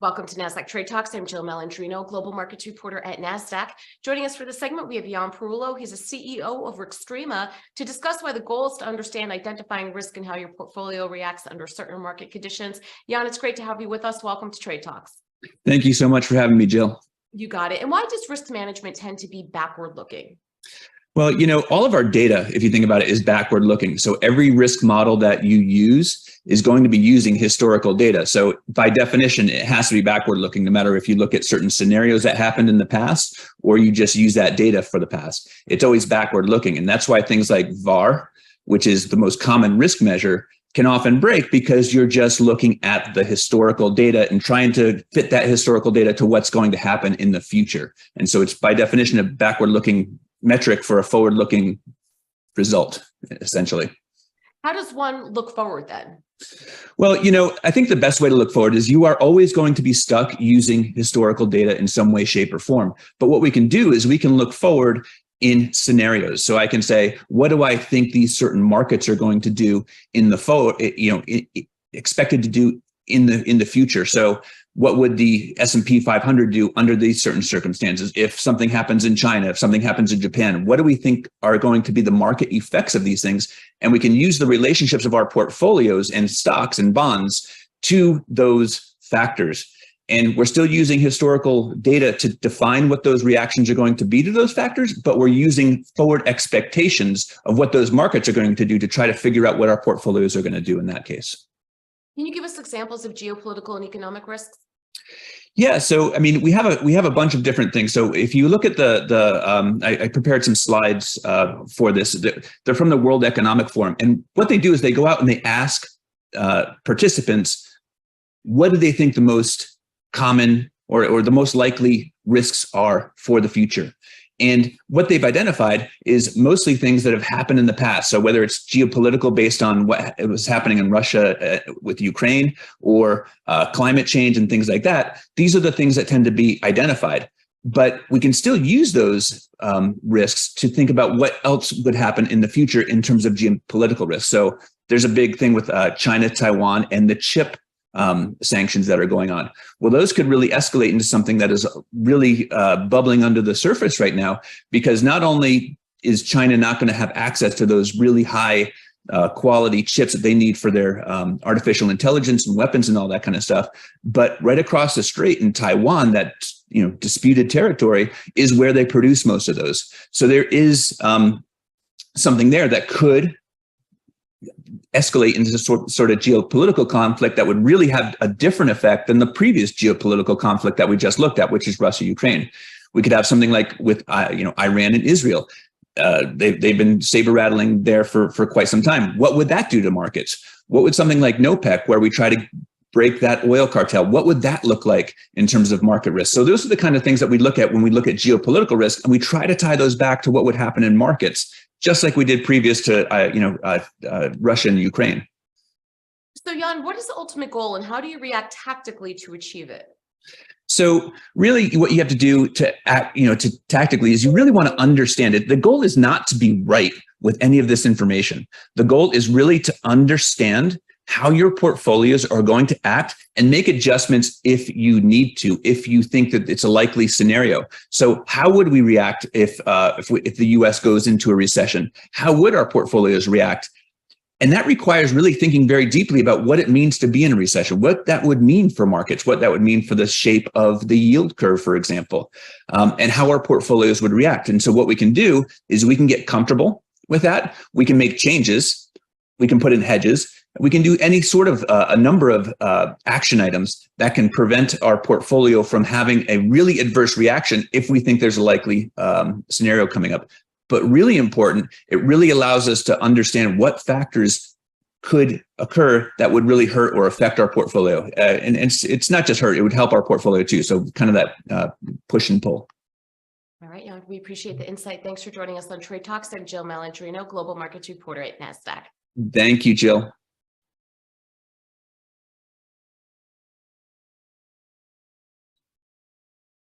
Welcome to Nasdaq Trade Talks. I'm Jill Malandrino, Global Markets Reporter at Nasdaq. Joining us for the segment, we have Yon Perullo. He's a CEO of RiXtrema to discuss why the goal is to understand identifying risk and how your portfolio reacts under certain market conditions. Yon, it's great to have you with us. Welcome to Trade Talks. Thank you so much for having me, Jill. You got it. And why does risk management tend to be backward looking? Well, all of our data, if you think about it, is backward looking. So every risk model that you use is going to be using historical data. So by definition, it has to be backward looking, no matter if you look at certain scenarios that happened in the past, or you just use that data for the past. It's always backward looking. And that's why things like VaR, which is the most common risk measure, can often break, because you're just looking at the historical data and trying to fit that historical data to what's going to happen in the future. And so it's by definition a backward looking metric for a forward-looking result, essentially. How does one look forward then? Well, I think the best way to look forward is you are always going to be stuck using historical data in some way, shape, or form. But what we can do is we can look forward in scenarios. So I can say, what do I think these certain markets are going to do in the forward, expected to do in the future? So what would the S&P 500 do under these certain circumstances? If something happens in China, if something happens in Japan, what do we think are going to be the market effects of these things? And we can use the relationships of our portfolios and stocks and bonds to those factors. And we're still using historical data to define what those reactions are going to be to those factors, but we're using forward expectations of what those markets are going to do to try to figure out what our portfolios are going to do in that case. Can you give us examples of geopolitical and economic risks? Yeah, so I mean, we have a bunch of different things. So if you look at I prepared some slides for this. They're from the World Economic Forum, and what they do is they go out and they ask participants, what do they think the most common or the most likely risks are for the future? And what they've identified is mostly things that have happened in the past. So whether it's geopolitical based on what was happening in Russia with Ukraine, or climate change and things like that, these are the things that tend to be identified. But we can still use those risks to think about what else would happen in the future in terms of geopolitical risks. So there's a big thing with China, Taiwan, and the chip sanctions that are going on. Well, those could really escalate into something that is really bubbling under the surface right now, because not only is China not going to have access to those really high quality chips that they need for their artificial intelligence and weapons and all that kind of stuff, but right across the strait in Taiwan, that disputed territory, is where they produce most of those. So there is something there that could escalate into sort of geopolitical conflict that would really have a different effect than the previous geopolitical conflict that we just looked at, which is Russia-Ukraine. We could have something like with Iran and Israel. They've been saber rattling there for quite some time. What would that do to markets? What would something like NOPEC, where we try to break that oil cartel, what would that look like in terms of market risk? So those are the kind of things that we look at when we look at geopolitical risk, and we try to tie those back to what would happen in markets, just like we did previous to Russia and Ukraine. So Yon, what is the ultimate goal, and how do you react tactically to achieve it? So really what you have to do to act, to tactically, is you really want to understand it. The goal is not to be right with any of this information. The goal is really to understand how your portfolios are going to act and make adjustments if you need to, if you think that it's a likely scenario. So how would we react if the US goes into a recession? How would our portfolios react? And that requires really thinking very deeply about what it means to be in a recession, what that would mean for markets, what that would mean for the shape of the yield curve, for example, and how our portfolios would react. And so what we can do is we can get comfortable with that. We can make changes. We can put in hedges. We can do any sort of a number of action items that can prevent our portfolio from having a really adverse reaction if we think there's a likely scenario coming up. But really important, it really allows us to understand what factors could occur that would really hurt or affect our portfolio. And it's not just hurt, it would help our portfolio too. So kind of that push and pull. All right, Yon, we appreciate the insight. Thanks for joining us on Trade Talks. I'm Jill Malandrino, Global Markets Reporter at Nasdaq. Thank you, Jill.